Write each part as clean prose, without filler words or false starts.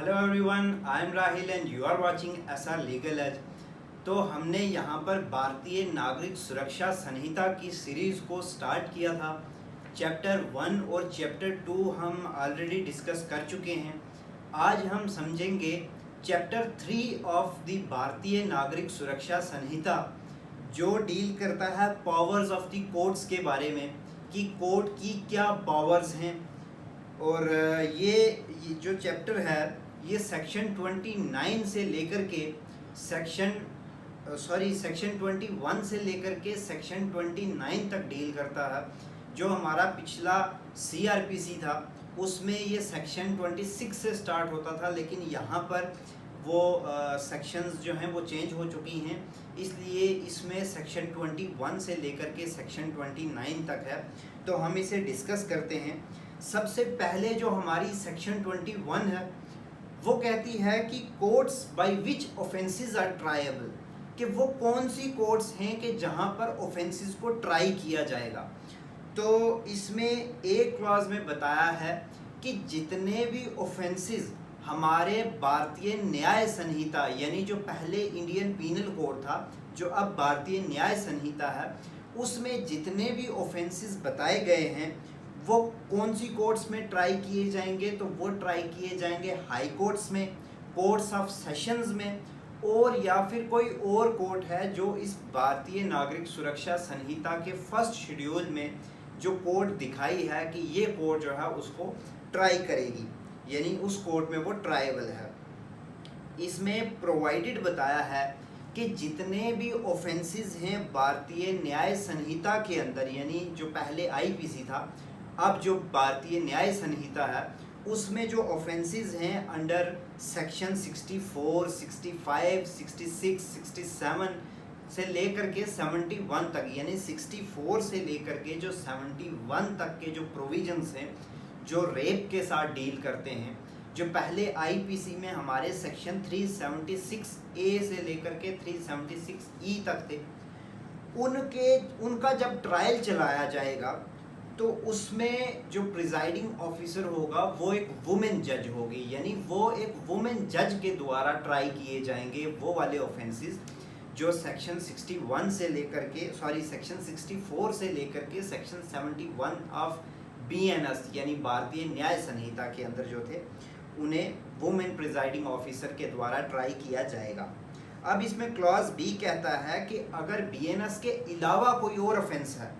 Hello everyone, I am Rahil and you are watching SR legal edge. तो हमने यहाँ पर भारतीय नागरिक सुरक्षा संहिता की सीरीज़ को स्टार्ट किया था। चैप्टर 1 और चैप्टर 2 हम ऑलरेडी डिस्कस कर चुके हैं। आज हम समझेंगे चैप्टर 3 ऑफ द भारतीय नागरिक सुरक्षा संहिता, जो डील करता है पावर्स ऑफ द कोर्ट्स के बारे में कि कोर्ट की क्या पावर्स हैं। और ये जो चैप्टर है ये सेक्शन 29 से लेकर के सेक्शन 21 से लेकर के सेक्शन 29 तक डील करता है। जो हमारा पिछला CRPC था उसमें ये सेक्शन 26 से स्टार्ट होता था, लेकिन यहाँ पर वो सेक्शंस जो हैं वो चेंज हो चुकी हैं, इसलिए इसमें सेक्शन 21 से लेकर के सेक्शन 29 तक है। तो हम इसे डिस्कस करते हैं। सबसे पहले जो हमारी सेक्शन 21 है वो कहती है कि courts by which offences are triable, कि वो कौन सी कोर्ट्स हैं कि जहां पर ऑफेंसेस को ट्राई किया जाएगा। तो इसमें एक क्लॉज में बताया है कि जितने भी ऑफेंसेस हमारे भारतीय न्याय संहिता, यानी जो पहले इंडियन पीनल कोड था जो अब भारतीय न्याय संहिता है, उसमें जितने भी ऑफेंसेस बताए गए हैं वो कौन सी कोर्ट्स में ट्राई किए जाएंगे। तो वो ट्राई किए जाएंगे हाई कोर्ट्स में, कोर्ट्स ऑफ सेशंस में, और या फिर कोई और कोर्ट है जो इस भारतीय नागरिक सुरक्षा संहिता के फर्स्ट शेड्यूल में जो कोर्ट दिखाई है कि ये कोर्ट जो है उसको ट्राई करेगी, यानी उस कोर्ट में वो ट्रायबल है। इसमें प्रोवाइडेड बताया है कि जितने भी ऑफेंसेस हैं भारतीय न्याय संहिता के अंदर, यानी जो पहले IPC था अब जो भारतीय न्याय संहिता है, उसमें जो ऑफेंसेस हैं अंडर सेक्शन 64, 65, 66, 67 से लेकर के 71 तक, यानी 64 से लेकर के जो 71 तक के जो प्रोविजंस हैं जो रेप के साथ डील करते हैं, जो पहले IPC में हमारे सेक्शन 376A से लेकर के 376E तक थे, उनका जब ट्रायल चलाया जाएगा तो उसमें जो प्रिजाइडिंग ऑफिसर होगा वो एक वुमेन जज होगी, यानी वो एक वुमेन जज के द्वारा ट्राई किए जाएंगे वो वाले ऑफेंसेस जो सेक्शन 61 से लेकर के सेक्शन 64 से लेकर के सेक्शन 71 ऑफ BNS यानी भारतीय न्याय संहिता के अंदर जो थे उन्हें वुमेन प्रिजाइडिंग ऑफिसर के द्वारा ट्राई किया जाएगा। अब इसमें क्लॉज B कहता है कि अगर BNS के अलावा कोई और ऑफेंस है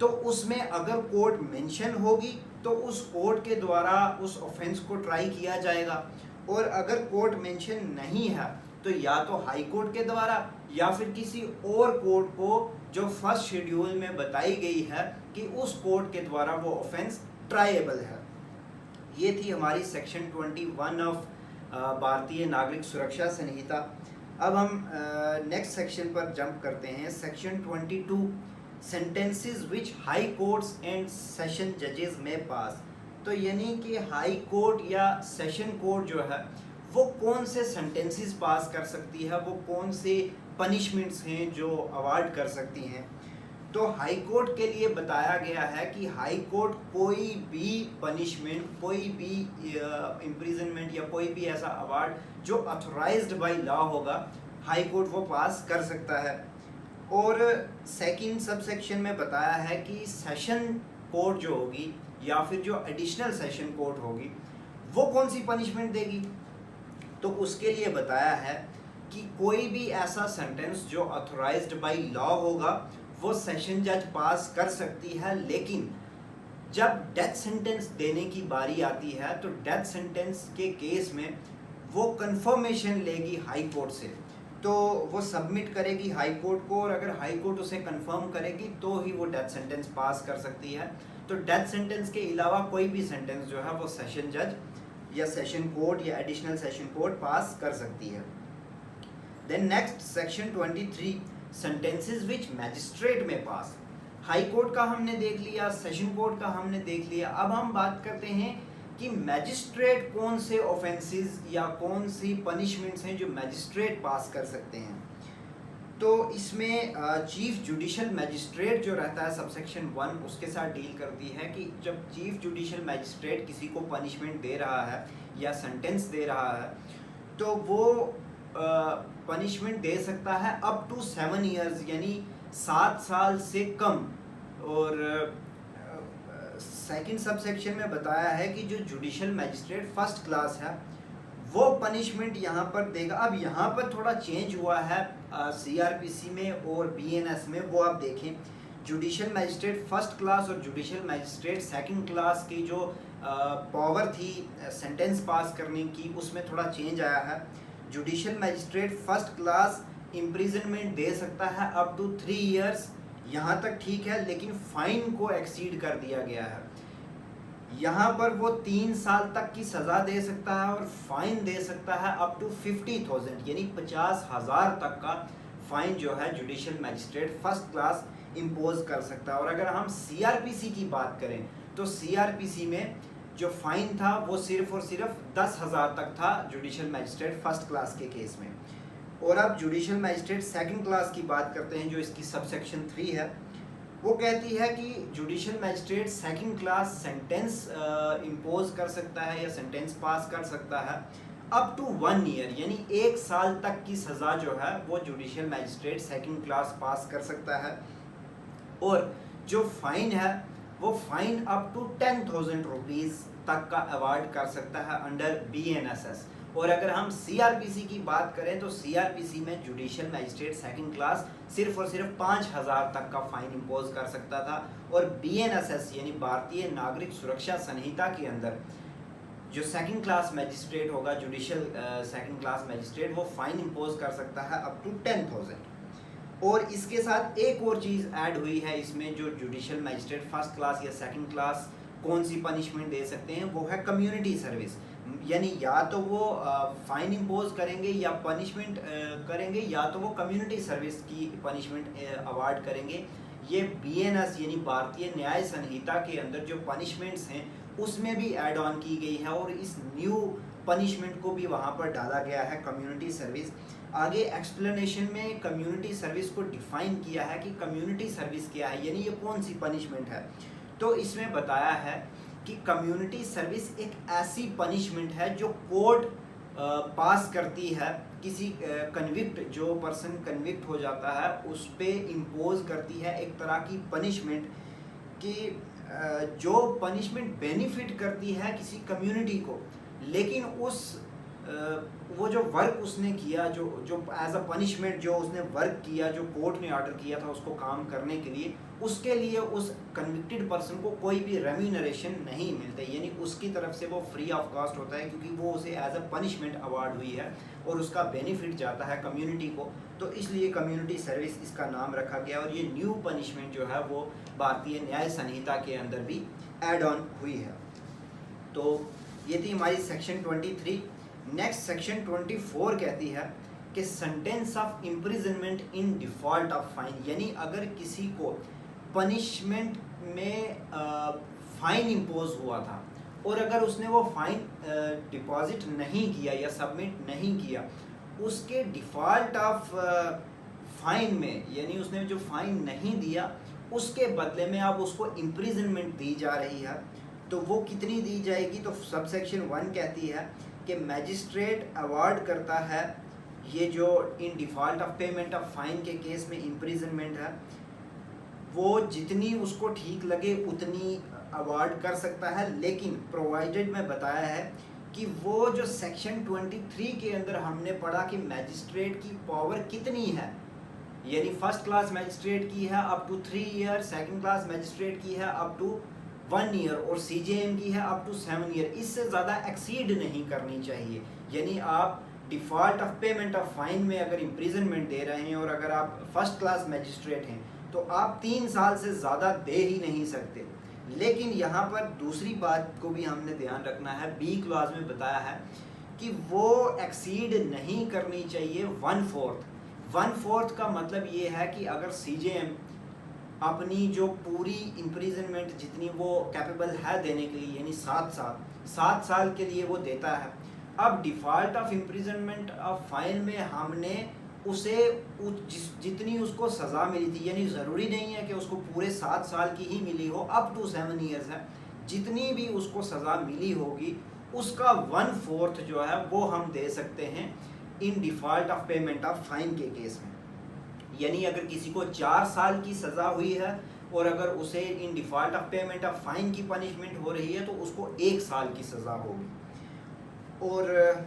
तो उसमें अगर कोर्ट मेंशन होगी तो उस कोर्ट के द्वारा उस ऑफेंस को ट्राई किया जाएगा, और अगर कोर्ट मेंशन नहीं है तो या तो हाई कोर्ट के द्वारा या फिर किसी और कोर्ट को जो फर्स्ट शेड्यूल में बताई गई है कि उस कोर्ट के द्वारा वो ऑफेंस ट्राइएबल है। ये थी हमारी सेक्शन 21 ऑफ भारतीय नागरिक सुरक्षा संहिता। अब हम नेक्स्ट सेक्शन पर जंप करते हैं। Section 22 sentences which high courts and session जजेस में पास। तो यानी कि हाई कोर्ट या सेशन कोर्ट जो है वो कौन से सेंटेंसेस पास कर सकती है, वो कौन से पनिशमेंट्स हैं जो अवार्ड कर सकती हैं। तो हाई कोर्ट के लिए बताया गया है कि हाई कोर्ट कोई भी पनिशमेंट, कोई भी इम्प्रिजनमेंट या कोई भी ऐसा अवार्ड जो ऑथोराइज्ड बाय लॉ होगा, हाई कोर्ट वो पास कर सकता है। और सेकंड सब सेक्शन में बताया है कि सेशन कोर्ट जो होगी या फिर जो एडिशनल सेशन कोर्ट होगी वो कौन सी पनिशमेंट देगी। तो उसके लिए बताया है कि कोई भी ऐसा सेंटेंस जो ऑथोराइज्ड बाय लॉ होगा वो सेशन जज पास कर सकती है, लेकिन जब डेथ सेंटेंस देने की बारी आती है तो डेथ सेंटेंस के केस में वो कंफर्मेशन लेगी हाई कोर्ट से, तो वो सबमिट करेगी हाई कोर्ट को, और अगर हाई कोर्ट उसे कंफर्म करेगी तो ही वो डेथ सेंटेंस पास कर सकती है। तो डेथ सेंटेंस के अलावा कोई भी सेंटेंस जो है वो सेशन जज या सेशन कोर्ट या एडिशनल सेशन कोर्ट पास कर सकती है। Then next section 23 sentences which magistrate में पास। हाई कोर्ट का हमने देख लिया, सेशन कोर्ट का हमने देख लिया। अब हम बात करते हैं कि मैजिस्ट्रेट कौन से ऑफेंसेस या कौन सी पनिशमेंट्स हैं जो मैजिस्ट्रेट पास कर सकते हैं। तो इसमें चीफ जुडिशियल मैजिस्ट्रेट जो रहता है सबसेक्शन 1 उसके साथ डील करती है कि जब चीफ जुडिशियल मैजिस्ट्रेट किसी को पनिशमेंट दे रहा है या सेंटेंस दे रहा है, तो वो पनिशमेंट दे सकता है अप टू 7 ईयर्स, यानी 7 साल से कम। और सेकंड सब सेक्शन में बताया है कि जो जुडिशियल मैजिस्ट्रेट फर्स्ट क्लास है वो पनिशमेंट यहाँ पर देगा। अब यहाँ पर थोड़ा चेंज हुआ है सीआरपीसी में और बीएनएस में, वो आप देखें। जुडिशियल मैजिस्ट्रेट फर्स्ट क्लास और जुडिशियल मैजिस्ट्रेट सेकंड क्लास की जो पावर थी सेंटेंस पास करने की, उसमें थोड़ा चेंज आया है। Judicial magistrate first class imprisonment दे सकता है अप टू 3 ईयर्स, यहाँ तक ठीक है, लेकिन फाइन को एक्सीड कर दिया गया है। यहाँ पर वो 3 साल तक की सज़ा दे सकता है और फाइन दे सकता है अप टू 50,000, यानी 50,000 तक का फाइन जो है judicial magistrate first class impose कर सकता है। और अगर हम सीआरपीसी की बात करें तो सीआरपीसी में जो फाइन था वो सिर्फ और सिर्फ 10,000 तक था जुडिशियल मैजिस्ट्रेट फर्स्ट क्लास के केस में। और अब जुडिशियल मैजिस्ट्रेट सेकंड क्लास की बात करते हैं, जो इसकी सबसेक्शन 3 है। वो कहती है कि judicial magistrate second class sentence impose कर सकता है या सेंटेंस पास कर सकता है अप टू 1 ईयर, यानी 1 साल तक की सज़ा जो है वो judicial magistrate second class pass कर सकता है। और जो फाइन है वो फाइन अप टू 10,000 रुपीज़ तक का अवार्ड कर सकता है अंडर बीएनएसएस। और अगर हम सीआरपीसी की बात करें तो सीआरपीसी में जुडिशियल मैजिस्ट्रेट सेकंड क्लास सिर्फ और सिर्फ 5,000 तक का फाइन इम्पोज कर सकता था। और बीएनएसएस यानी भारतीय नागरिक सुरक्षा संहिता के अंदर जो सेकंड क्लास मैजिस्ट्रेट होगा, जुडिशियल सेकंड क्लास मैजिस्ट्रेट, वो फाइन इम्पोज कर सकता है अप टू 10,000। और इसके साथ एक और चीज़ ऐड हुई है इसमें, जो जुडिशियल मैजिस्ट्रेट फर्स्ट क्लास या सेकंड क्लास कौन सी पनिशमेंट दे सकते हैं, वो है कम्युनिटी सर्विस। यानी या तो वो फाइन इम्पोज करेंगे या पनिशमेंट करेंगे, या तो वो कम्युनिटी सर्विस की पनिशमेंट अवार्ड करेंगे। ये बीएनएस यानी भारतीय न्याय संहिता के अंदर जो पनिशमेंट्स हैं उसमें भी ऐड ऑन की गई है, और इस न्यू पनिशमेंट को भी वहाँ पर डाला गया है, कम्युनिटी सर्विस। आगे एक्सप्लेनेशन में कम्युनिटी सर्विस को डिफाइन किया है कि कम्युनिटी सर्विस क्या है, यानी ये कौन सी पनिशमेंट है। तो इसमें बताया है कि कम्युनिटी सर्विस एक ऐसी पनिशमेंट है जो कोर्ट पास करती है किसी कन्विक्ट, जो पर्सन कन्विक्ट हो जाता है उस पे इम्पोज करती है एक तरह की पनिशमेंट कि जो पनिशमेंट बेनिफिट करती है किसी कम्युनिटी को, लेकिन उस वो जो वर्क उसने किया, जो एज अ पनिशमेंट जो उसने वर्क किया, जो कोर्ट ने ऑर्डर किया था उसको काम करने के लिए, उसके लिए उस कन्विक्टेड पर्सन को कोई भी रेम्यूनरेशन नहीं मिलता, यानी उसकी तरफ से वो फ्री ऑफ कॉस्ट होता है, क्योंकि वो उसे एज अ पनिशमेंट अवार्ड हुई है और उसका बेनिफिट जाता है कम्युनिटी को। तो इसलिए कम्युनिटी सर्विस इसका नाम रखा गया। और ये न्यू पनिशमेंट जो है वो भारतीय न्याय संहिता के अंदर भी एड ऑन हुई है। तो ये थी हमारी सेक्शन 23। नेक्स्ट सेक्शन 24 कहती है कि sentence of imprisonment in default of fine, यानी अगर किसी को पनिशमेंट में फाइन इम्पोज हुआ था और अगर उसने वो फाइन डिपॉजिट नहीं किया या सबमिट नहीं किया, उसके डिफ़ॉल्ट ऑफ फाइन में, यानी उसने जो फाइन नहीं दिया उसके बदले में अब उसको इम्प्रिजनमेंट दी जा रही है, तो वो कितनी दी जाएगी। तो सबसेक्शन 1 कहती है कि मैजिस्ट्रेट अवार्ड करता है, ये जो in default of payment of fine के केस में इम्प्रिजनमेंट है, वो जितनी उसको ठीक लगे उतनी अवार्ड कर सकता है, लेकिन प्रोवाइडेड में बताया है कि वो जो सेक्शन 23 के अंदर हमने पढ़ा कि मैजिस्ट्रेट की पावर कितनी है, यानी फर्स्ट क्लास मैजिस्ट्रेट की है up to 3 year, second class magistrate की है अप टू 1 ईयर और सीजेएम की है अप टू 7 ईयर, इससे ज़्यादा एक्सीड नहीं करनी चाहिए। यानी आप default of payment of fine में अगर इम्प्रिजनमेंट दे रहे हैं और अगर आप फर्स्ट क्लास मैजिस्ट्रेट हैं तो आप 3 साल से ज़्यादा दे ही नहीं सकते। लेकिन यहाँ पर दूसरी बात को भी हमने ध्यान रखना है, बी क्लॉज में बताया है कि वो एक्सीड नहीं करनी चाहिए 1/4। 1/4 का मतलब ये है कि अगर सीजेएम अपनी जो पूरी इम्प्रिजनमेंट जितनी वो कैपेबल है देने के लिए, यानी 7 साल के लिए वो देता है, अब default of imprisonment of fine में हमने उसे जितनी उसको सज़ा मिली थी, यानी ज़रूरी नहीं है कि उसको पूरे 7 साल की ही मिली हो, अप टू 7 ईयर्स है, जितनी भी उसको सज़ा मिली होगी उसका 1/4 जो है वो हम दे सकते हैं in default of payment of fine के केस में। यानी अगर किसी को 4 साल की सज़ा हुई है और अगर उसे in default of payment of fine की पनिशमेंट हो रही है तो उसको 1 साल की सज़ा होगी। और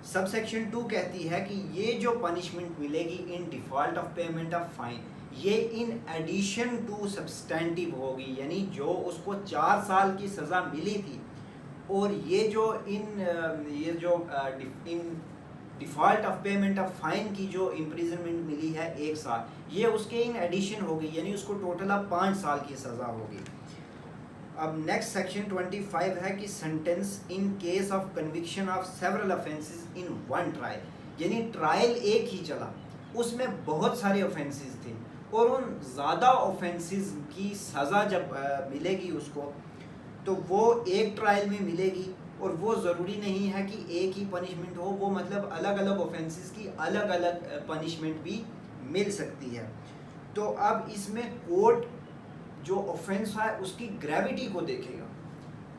सब सेक्शन 2 कहती है कि ये जो पनिशमेंट मिलेगी in default of payment of fine, ये इन एडिशन टू सब्सटेंटिव होगी, यानी जो उसको 4 साल की सज़ा मिली थी और ये जो in default of payment of fine की जो इम्प्रिजनमेंट मिली है 1 साल, ये उसके इन एडिशन होगी, यानी उसको टोटल अब 5 साल की सज़ा होगी। अब नेक्स्ट सेक्शन 25 है कि sentence in case of conviction of several offences in one trial, यानी ट्रायल एक ही चला, उसमें बहुत सारे ऑफेंसेस थे और उन ज़्यादा ऑफेंसेस की सज़ा जब मिलेगी उसको तो वो एक ट्रायल में मिलेगी। और वो ज़रूरी नहीं है कि एक ही पनिशमेंट हो, वो मतलब अलग अलग ऑफेंसेस की अलग अलग पनिशमेंट भी मिल सकती है। तो अब इसमें कोर्ट जो ऑफेंस है उसकी ग्रेविटी को देखेगा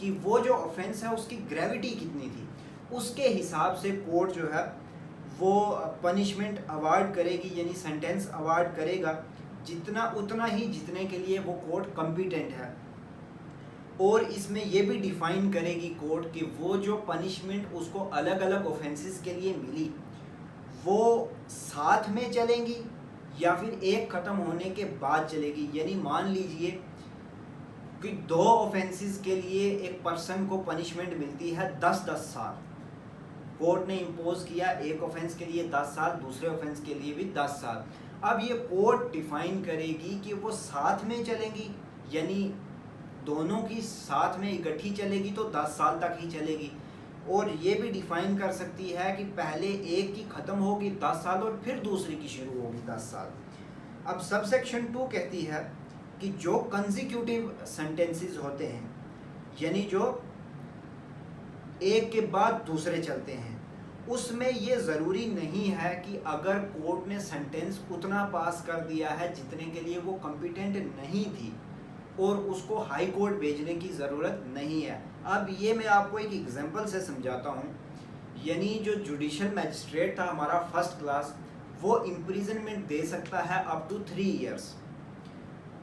कि वो जो ऑफेंस है उसकी ग्रेविटी कितनी थी, उसके हिसाब से कोर्ट जो है वो पनिशमेंट अवार्ड करेगी, यानी सेंटेंस अवार्ड करेगा उतना ही जितने के लिए वो कोर्ट कॉम्पिटेंट है। और इसमें ये भी डिफाइन करेगी कोर्ट कि वो जो पनिशमेंट उसको अलग अलग ऑफेंसेस के लिए मिली वो साथ में चलेंगी या फिर एक ख़त्म होने के बाद चलेगी। यानी मान लीजिए कि 2 ऑफेंसेस के लिए एक पर्सन को पनिशमेंट मिलती है 10-10 साल, कोर्ट ने इम्पोज किया एक ऑफेंस के लिए 10 साल, दूसरे ऑफेंस के लिए भी 10 साल। अब ये कोर्ट डिफाइन करेगी कि वो साथ में चलेंगी, यानी दोनों की साथ में इकट्ठी चलेगी तो 10 साल तक ही चलेगी। और ये भी डिफाइन कर सकती है कि पहले एक की ख़त्म होगी 10 साल और फिर दूसरी की शुरू होगी 10 साल। अब सब सेक्शन 2 कहती है कि जो कंसेक्यूटिव सेंटेंसेस होते हैं, यानी जो एक के बाद दूसरे चलते हैं, उसमें ये ज़रूरी नहीं है कि अगर कोर्ट ने सेंटेंस उतना पास कर दिया है जितने के लिए वो कॉम्पिटेंट नहीं थी और उसको हाई कोर्ट भेजने की ज़रूरत नहीं है। अब ये मैं आपको एक एग्जांपल से समझाता हूँ। यानी जो जुडिशल मैजिस्ट्रेट था हमारा फर्स्ट क्लास, वो इम्प्रिजनमेंट दे सकता है अप टू 3 इयर्स।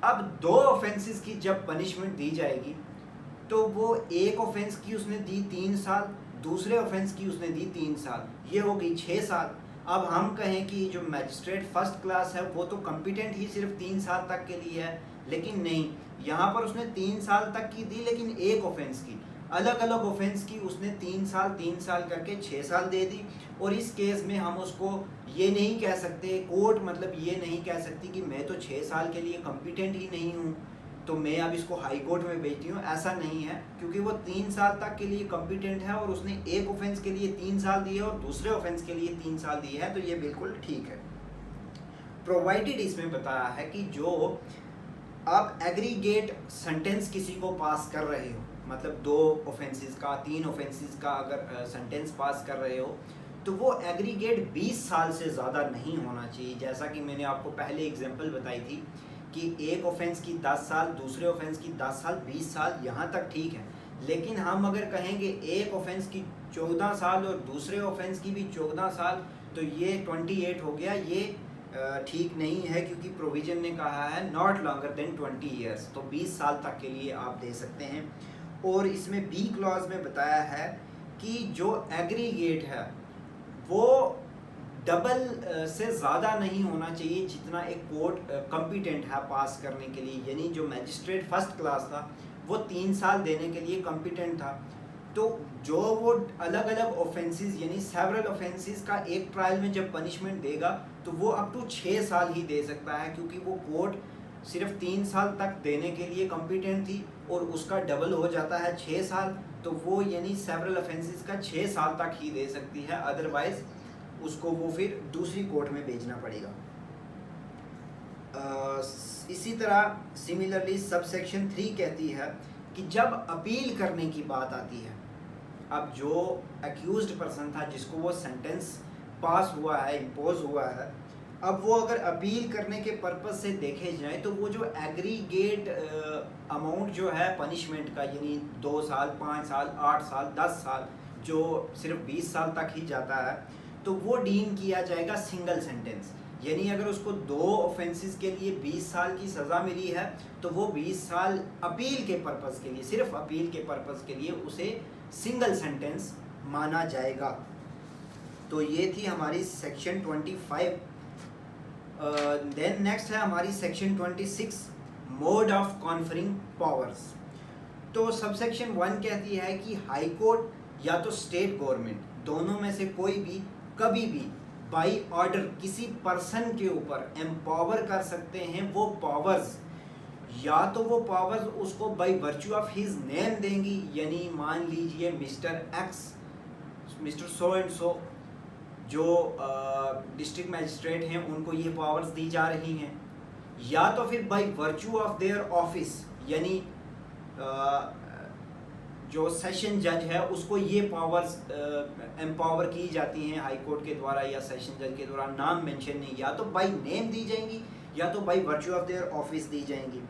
अब 2 ऑफेंसेस की जब पनिशमेंट दी जाएगी तो वो एक ऑफेंस की उसने दी 3 साल, दूसरे ऑफेंस की उसने दी 3 साल, ये हो गई 6 साल। अब हम कहें कि जो मैजिस्ट्रेट फर्स्ट क्लास है वो तो कॉम्पिटेंट ही सिर्फ 3 साल तक के लिए है, लेकिन नहीं, यहाँ पर उसने 3 साल तक की दी, लेकिन एक ऑफेंस की, अलग अलग ऑफेंस की उसने 3 साल करके 6 साल दे दी। और इस केस में हम उसको ये नहीं कह सकते, कोर्ट मतलब ये नहीं कह सकती कि मैं तो 6 साल के लिए कॉम्पिटेंट ही नहीं हूँ तो मैं अब इसको हाई कोर्ट में भेजती हूँ, ऐसा नहीं है, क्योंकि वो 3 साल तक के लिए कॉम्पिटेंट है और उसने एक ऑफेंस के लिए 3 साल दिए और दूसरे ऑफेंस के लिए 3 साल दिए हैं, तो ये बिल्कुल ठीक है। प्रोवाइडेड इसमें बताया है कि जो आप एग्रीगेट सेंटेंस किसी को पास कर रहे हो, मतलब 2 ऑफेंसेस का 3 ऑफेंसेस का अगर सेंटेंस पास कर रहे हो तो वो एग्रीगेट 20 साल से ज़्यादा नहीं होना चाहिए। जैसा कि मैंने आपको पहले एग्जांपल बताई थी कि एक ऑफेंस की 10 साल, दूसरे ऑफेंस की 10 साल, 20 साल, यहाँ तक ठीक है। लेकिन हम अगर कहेंगे एक ऑफेंस की 14 साल और दूसरे ऑफेंस की भी 14 साल, तो ये 28 हो गया, ये ठीक नहीं है, क्योंकि प्रोविजन ने कहा है नॉट लॉन्गर देन 20 ईयर्स, तो 20 साल तक के लिए आप दे सकते हैं। और इसमें बी क्लॉज में बताया है कि जो एग्रीगेट है वो डबल से ज़्यादा नहीं होना चाहिए जितना एक कोर्ट कॉम्पिटेंट है पास करने के लिए। यानी जो मैजिस्ट्रेट फर्स्ट क्लास था वो 3 साल देने के लिए कॉम्पिटेंट था, तो जो वो अलग अलग ऑफेंसेस यानी सेवरल ऑफेंसेस का एक ट्रायल में जब पनिशमेंट देगा तो वो अप टू 6 साल ही दे सकता है, क्योंकि वो कोर्ट सिर्फ 3 साल तक देने के लिए कॉम्पिटेंट थी और उसका डबल हो जाता है 6 साल, तो वो यानी सेवरल ऑफेंसेस का 6 साल तक ही दे सकती है, अदरवाइज उसको वो फिर दूसरी कोर्ट में भेजना पड़ेगा। इसी तरह सिमिलरली सब सेक्शन 3 कहती है कि जब अपील करने की बात आती है, अब जो एक्यूज्ड पर्सन था जिसको वो सेंटेंस पास हुआ है, इम्पोज हुआ है, अब वो अगर अपील करने के पर्पस से देखे जाए तो वो जो एग्रीगेट अमाउंट जो है पनिशमेंट का, यानी 2 साल, 5 साल, 8 साल, 10 साल, जो सिर्फ 20 साल तक ही जाता है, तो वो डीम किया जाएगा सिंगल सेंटेंस। यानी अगर उसको 2 ऑफेंसेस के लिए 20 साल की सज़ा मिली है तो वो 20 साल अपील के पर्पस के लिए, सिर्फ अपील के पर्पस के लिए उसे सिंगल सेंटेंस माना जाएगा। तो ये थी हमारी सेक्शन 25। देन नेक्स्ट है हमारी section 26, mode of conferring powers. तो सबसेक्शन 1 कहती है कि हाई कोर्ट या तो स्टेट गवर्नमेंट, दोनों में से कोई भी कभी भी बाई ऑर्डर किसी पर्सन के ऊपर एम्पावर कर सकते हैं वो पावर्स, या तो वो पावर्स उसको by virtue of his name देंगी, यानी मान लीजिए mister x, mister so and so जो डिस्ट्रिक्ट मैजिस्ट्रेट हैं उनको ये पावर्स दी जा रही हैं, या तो फिर by virtue of their office, यानी जो सेशन जज है उसको ये पावर्स एम्पावर की जाती हैं हाई कोर्ट के द्वारा या सेशन जज के द्वारा, नाम मेंशन नहीं, या तो बाई नेम दी जाएंगी या तो by virtue of their office दी जाएंगी।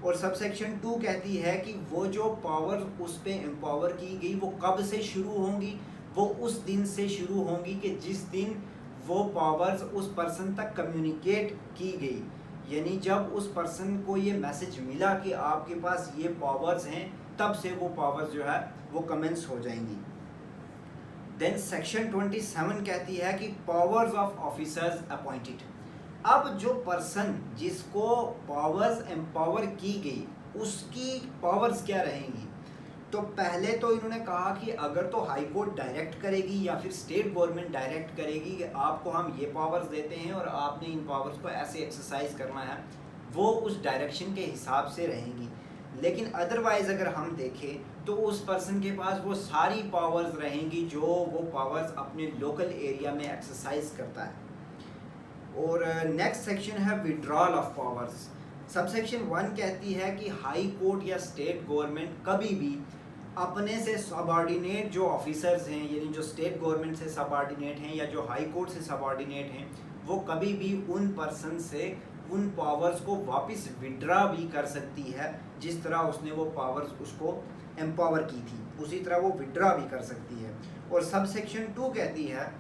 और सबसेक्शन 2 कहती है कि वो जो पावर उस पे एम्पावर की गई वो कब से शुरू होंगी, वो उस दिन से शुरू होंगी कि जिस दिन वो पावर्स उस पर्सन तक कम्युनिकेट की गई, यानी जब उस पर्सन को ये मैसेज मिला कि आपके पास ये पावर्स हैं, तब से वो पावर्स जो है वो कमेंस हो जाएंगी। देन सेक्शन 27 कहती है कि पावर्स ऑफ ऑफिसर्स अपॉइंटेड। अब जो पर्सन जिसको पावर्स एम्पावर की गई उसकी पावर्स क्या रहेंगी, तो पहले तो इन्होंने कहा कि अगर तो हाई कोर्ट डायरेक्ट करेगी या फिर स्टेट गवर्नमेंट डायरेक्ट करेगी कि आपको हम ये पावर्स देते हैं और आपने इन पावर्स को ऐसे एक्सरसाइज करना है, वो उस डायरेक्शन के हिसाब से रहेंगी। लेकिन अदरवाइज अगर हम देखें तो उस पर्सन के पास वो सारी पावर्स रहेंगी जो वो पावर्स अपने लोकल एरिया में एक्सरसाइज करता है। और नेक्स्ट सेक्शन है विड्रॉल ऑफ पावर्स। सबसेक्शन 1 कहती है कि हाई कोर्ट या स्टेट गवर्नमेंट कभी भी अपने से सबऑर्डिनेट जो ऑफिसर्स हैं, यानी जो स्टेट गवर्नमेंट से सबऑर्डिनेट हैं या जो हाई कोर्ट से सबऑर्डिनेट हैं, वो कभी भी उन पर्सन से उन पावर्स को वापस विड्रा भी कर सकती है। जिस तरह उसने वो पावर्स उसको एम्पावर की थी उसी तरह वो विड्रा भी कर सकती है। और सबसेक्शन 2 कहती है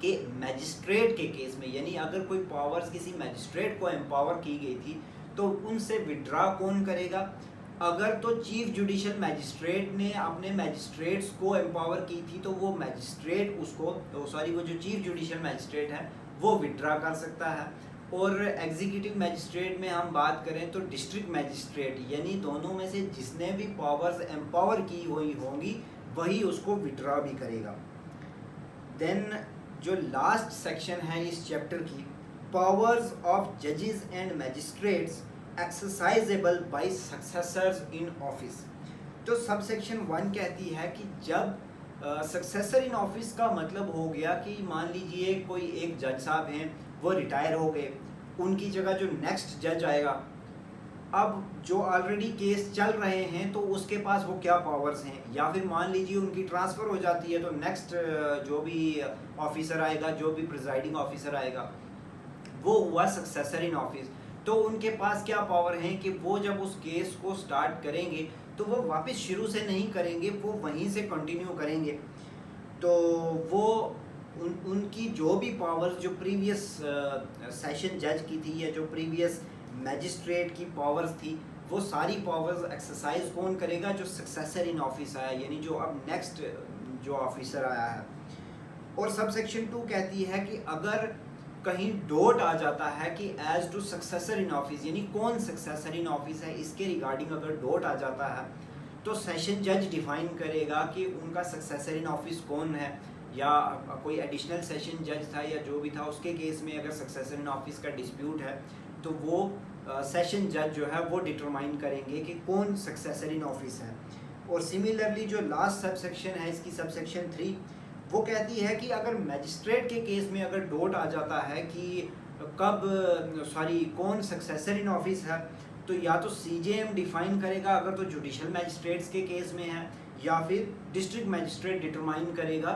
कि मैजिस्ट्रेट के केस में, यानी अगर कोई पावर्स किसी मैजिस्ट्रेट को एम्पावर की गई थी तो उनसे विड्रा कौन करेगा, अगर तो चीफ जुडिशियल मैजिस्ट्रेट ने अपने मैजिस्ट्रेट्स को एम्पावर की थी तो वो मैजिस्ट्रेट उसको वो जो चीफ जुडिशियल मैजिस्ट्रेट है वो विड्रा कर सकता है। और एग्जीक्यूटिव मैजिस्ट्रेट में हम बात करें तो डिस्ट्रिक्ट मैजिस्ट्रेट, यानी दोनों में से जिसने भी पावर्स एम्पावर की हुई होंगी वही उसको विड्रा भी करेगा। देन जो लास्ट सेक्शन है इस चैप्टर की, पावर्स ऑफ जजेस and magistrates exercisable by successors in office. तो सबसेक्शन 1 कहती है कि जब सक्सेसर इन ऑफिस का मतलब हो गया कि मान लीजिए कोई एक जज साहब हैं वो रिटायर हो गए, उनकी जगह जो नेक्स्ट जज आएगा, अब जो ऑलरेडी केस चल रहे हैं तो उसके पास वो क्या पावर्स हैं, या फिर मान लीजिए उनकी ट्रांसफ़र हो जाती है तो नेक्स्ट जो भी ऑफिसर आएगा, जो भी प्रिजाइडिंग ऑफिसर आएगा, वो हुआ सक्सेसर इन ऑफिस। तो उनके पास क्या पावर हैं कि वो जब उस केस को स्टार्ट करेंगे तो वो वापस शुरू से नहीं करेंगे, वो वहीं से कंटिन्यू करेंगे। तो वो उनकी जो भी पावर्स जो प्रीवियस सेशन जज की थी या जो प्रीवियस मैजिस्ट्रेट की पावर्स थी, वो सारी पावर्स एक्सरसाइज कौन करेगा, जो सक्सेसर इन ऑफिस आया, यानी जो अब नेक्स्ट जो ऑफिसर आया है। और सबसेक्शन 2 कहती है कि अगर कहीं डोट आ जाता है कि as to successor in office, यानी कौन सक्सेसर इन ऑफिस है, इसके रिगार्डिंग अगर डोट आ जाता है तो सेशन जज डिफाइन करेगा कि उनका सक्सेसर इन ऑफिस कौन है, या कोई एडिशनल सेशन जज था या जो भी था उसके केस में अगर सक्सेसर इन ऑफिस का डिस्प्यूट है तो वो सेशन जज जो है वो डिटरमाइन करेंगे कि कौन सक्सेसर इन ऑफिस है। और सिमिलरली जो लास्ट सबसेक्शन है इसकी सबसेक्शन 3, वो कहती है कि अगर मैजिस्ट्रेट के केस में अगर डोट आ जाता है कि कौन सक्सेसर इन ऑफिस है, तो या तो सीजेएम डिफाइन करेगा अगर तो जुडिशियल मैजिस्ट्रेट्स के केस में है, या फिर डिस्ट्रिक्ट मैजिस्ट्रेट डिटरमाइन करेगा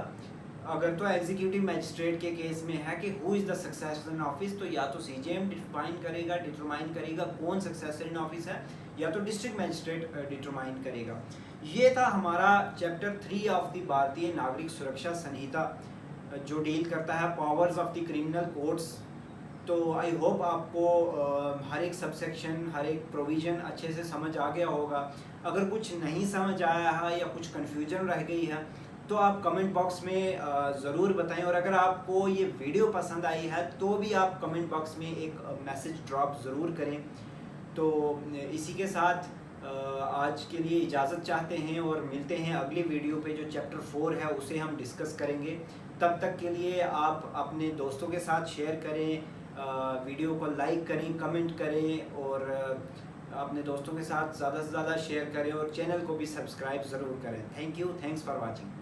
अगर तो एग्जीक्यूटिव मैजिस्ट्रेट के केस में है कि who is the successor in office, तो या तो सीजेएम डिटरमाइन करेगा कौन सक्सेसर इन ऑफिस है, या तो डिस्ट्रिक्ट मैजिस्ट्रेट डिटरमाइन करेगा। ये था हमारा चैप्टर 3 ऑफ द भारतीय नागरिक सुरक्षा संहिता, जो डील करता है powers of the criminal codes. तो आई होप आपको हर एक सबसेक्शन, हर एक प्रोविज़न अच्छे से समझ आ गया होगा। अगर कुछ नहीं समझ आया है या कुछ कन्फ्यूजन रह गई है तो आप कमेंट बॉक्स में ज़रूर बताएं, और अगर आपको ये वीडियो पसंद आई है तो भी आप कमेंट बॉक्स में एक मैसेज ड्रॉप ज़रूर करें। तो इसी के साथ आज के लिए इजाज़त चाहते हैं और मिलते हैं अगली वीडियो पे, जो चैप्टर 4 है उसे हम डिस्कस करेंगे। तब तक के लिए आप अपने दोस्तों के साथ शेयर करें, वीडियो को लाइक करें, कमेंट करें, और अपने दोस्तों के साथ ज़्यादा से ज़्यादा शेयर करें, और चैनल को भी सब्सक्राइब ज़रूर करें। Thank you, thanks for watching.